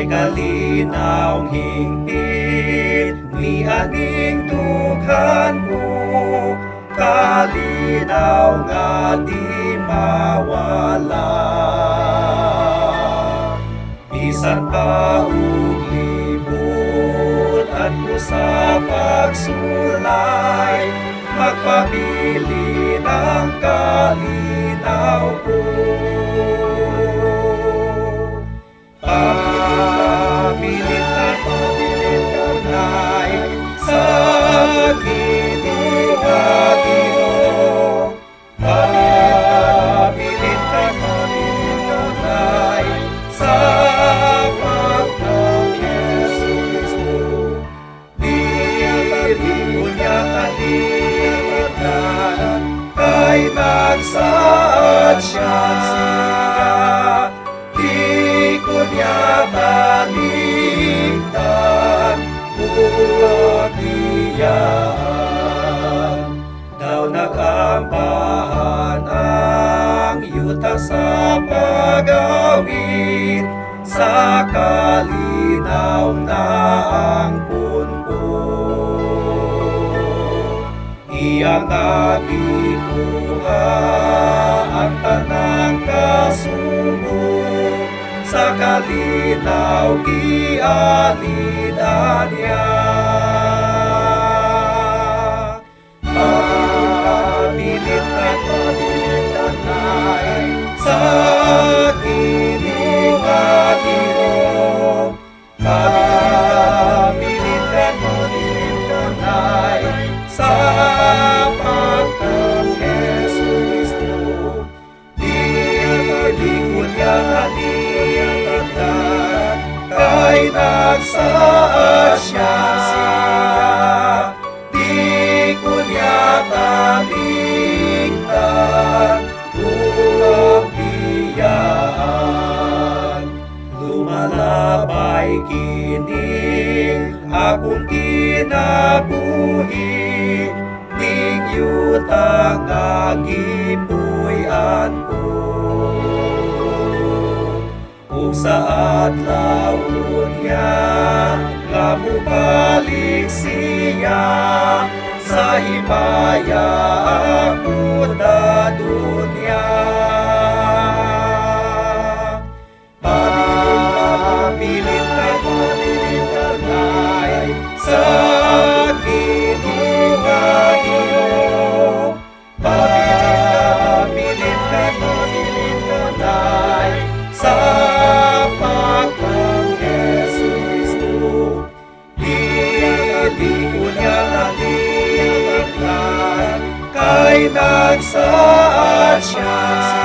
kay kalinaw hingpit ni aning dughan ko, kalinaw nga di mawala. Bisan pa og libutan ko sa pagsulay, magpabili ng kalinaw ko. Pabilin tunay sa Ginoo. Pabilin tunay sa pagka-Kristo. Dili ko niya kalimutan, kay nagsaad siya. Di ko niya taligdan, biyaan. Daw nagambahan ang yuta sa pagawid, sa kalinaw na ang punko. Iyang nagikuha ang tanang kasubo, sa kalinaw gialidan niya. Pabilin tunay sa Ginoo. Pabilin tunay sa pagka-Kristo. Dili ko niya kalimutan, kay nagsaad siya. Di ko niya taligdan, biyaan. Lumalabay kining akong kinabuhi, ning yuta nga gipuy-an ko. Kung sa adlaw niya nga mubalik siya, sa himaya ako dadunya. Pabilin tunay sa Ginoo. Pabilin tunay sa pagka-Kristo. Dili ko niya taligdan, kay nagsaad siya.